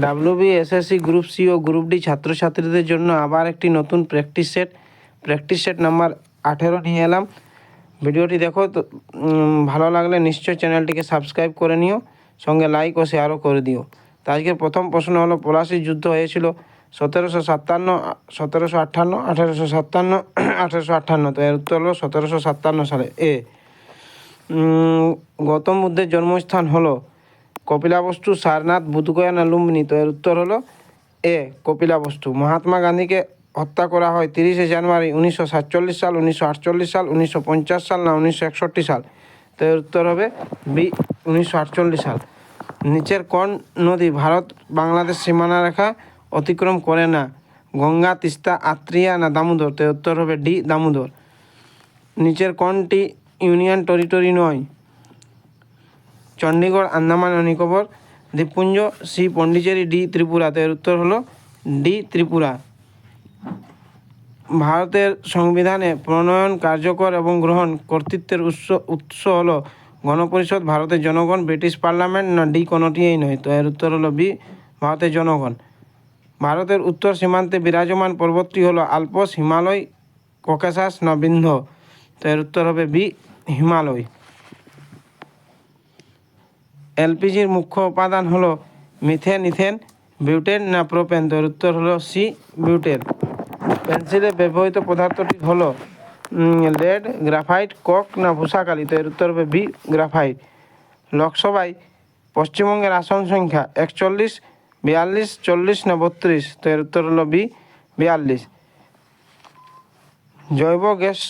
WBSSC group C ও group D ছাত্রছাত্রীদের জন্য আবার একটি নতুন প্র্যাকটিস সেট নাম্বার 18 নিয়ে এলাম। ভিডিওটি দেখো তো, ভালো লাগলে নিশ্চয়ই চ্যানেলটিকে সাবস্ক্রাইব করে নিও, সঙ্গে লাইক ও শেয়ারও করে দিও। তো আজকের প্রথম প্রশ্ন হলো, পলাশির যুদ্ধ হয়েছিল 1757, 1758, 1857, 1858। তো এর উত্তর হলো 1757 সালে। গৌতম বুদ্ধের জন্মস্থান হলো কপিলাবস্তু, সারনাথ, বুধগয়া না লুম্বিনী। তো এর উত্তর হলো এ, কপিলাবস্তু। মহাত্মা গান্ধীকে হত্যা করা হয় 30শে জানুয়ারি 1947 সাল, 1948 সাল, 1950 সাল না 1961 সাল। তো এর উত্তর হবে বি, 1948 সাল। নিচের কোন নদী ভারত বাংলাদেশ সীমানা রেখা অতিক্রম করে না? গঙ্গা, তিস্তা, আত্রিয়া না দামোদর। তো এর উত্তর হবে ডি, দামোদর। নিচের কোনটি ইউনিয়ন টেরিটরি নয়? চণ্ডীগড়, আন্দামান ও নিকোবর দ্বীপপুঞ্জ, সি পন্ডিচেরি, ডি ত্রিপুরা। তো এর উত্তর হলো ডি, ত্রিপুরা। ভারতের সংবিধানে প্রণয়ন, কার্যকর এবং গ্রহণ কর্তৃত্বের উৎস হলো গণপরিষদ, ভারতের জনগণ, ব্রিটিশ পার্লামেন্ট না ডি কোনোটিই নয়। তো এর উত্তর হলো বি, ভারতের জনগণ। ভারতের উত্তর সীমান্তে বিরাজমান পর্বতটি হলো আল্পস, হিমালয়, ককেশাস না বিন্ধ্য। তো এর উত্তর হবে বি, হিমালয়। এলপিজির মুখ্য উপাদান হলো মিথেন, ইথেন, বিউটেন না প্রোপেন। তো এর উত্তর হলো সি, বিউটেন। পেন্সিলে ব্যবহৃত পদার্থটি হলো লেড, গ্রাফাইট, কক না ভূষাকালি। তো এর উত্তর হবে বি, গ্রাফাইট। লোকসভায় পশ্চিমবঙ্গের আসন সংখ্যা 41, 42, 40 না 32। তো এর উত্তর হলো বি, 42। জৈব গ্যাস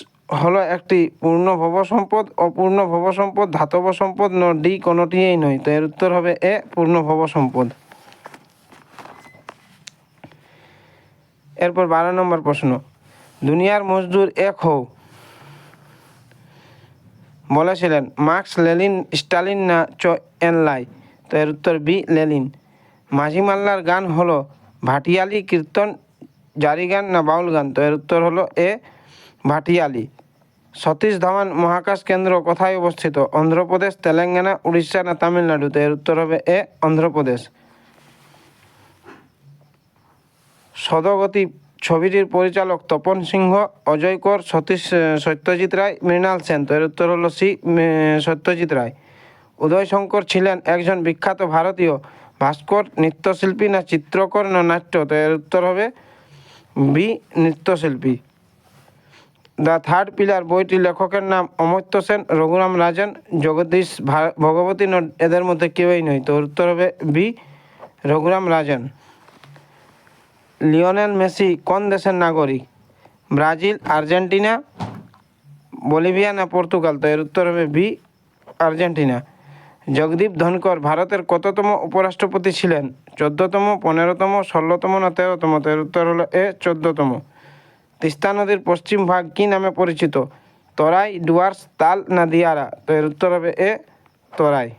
হলো একটি পূর্ণ ভব সম্পদ, অপূর্ণ ভব সম্পদ, ধাতব সম্পদ না ডি কোনোটিই নয়। তো এর উত্তর হবে এ, পূর্ণ ভব সম্পদ। এরপর 12 নম্বর প্রশ্ন, দুনিয়ার মজদুর এক হও বলেছিলেন মার্কস, লেনিন, স্টালিন না এনলাই। তো এর উত্তর বি, লেনিন। মাঝি মাল্লার গান হলো ভাটিয়ালি, কীর্তন, জারি গান না বাউল গান। তো এর উত্তর হলো এ, ভাটিয়ালি। সতীশ ধাওয়ান মহাকাশ কেন্দ্র কোথায় অবস্থিত? অন্ধ্রপ্রদেশ, তেলেঙ্গানা, উড়িষ্যা না তামিলনাড়ু। তো এর উত্তর হবে এ, অন্ধ্রপ্রদেশ। সদগতি ছবিটির পরিচালক তপন সিংহ, অজয় কর, সত্যজিৎ রায়, মৃণাল সেন। তো এর উত্তর হলো সি, সত্যজিৎ রায়। উদয় শঙ্কর ছিলেন একজন বিখ্যাত ভারতীয় ভাস্কর, নৃত্যশিল্পী না চিত্রকর না নাট্য। তো এর উত্তর হবে বি, নৃত্যশিল্পী। দ্য থার্ড পিলার বইটির লেখকের নাম অমর্ত্য সেন, রঘুরাম রাজন, জগদীশ ভগবতী এদের মধ্যে কেউই নয়। তো উত্তর হবে বি, রঘুরাম রাজন। লিওনেল মেসি কোন দেশের নাগরিক? ব্রাজিল, আর্জেন্টিনা, বলিভিয়া না পর্তুগাল। তো এর উত্তর হবে বি, আর্জেন্টিনা। জগদীপ ধনকর ভারতের কততম উপরাষ্ট্রপতি ছিলেন? 14তম, 15তম, 16তম না 13তম। তো এর উত্তর হলো এ, 14তম। তিস্তা নদীর পশ্চিম ভাগ কী নামে পরিচিত? তরাই, ডুয়ার্স, তাল না দিয়ারা। তো এর উত্তর হবে এ, তরাই।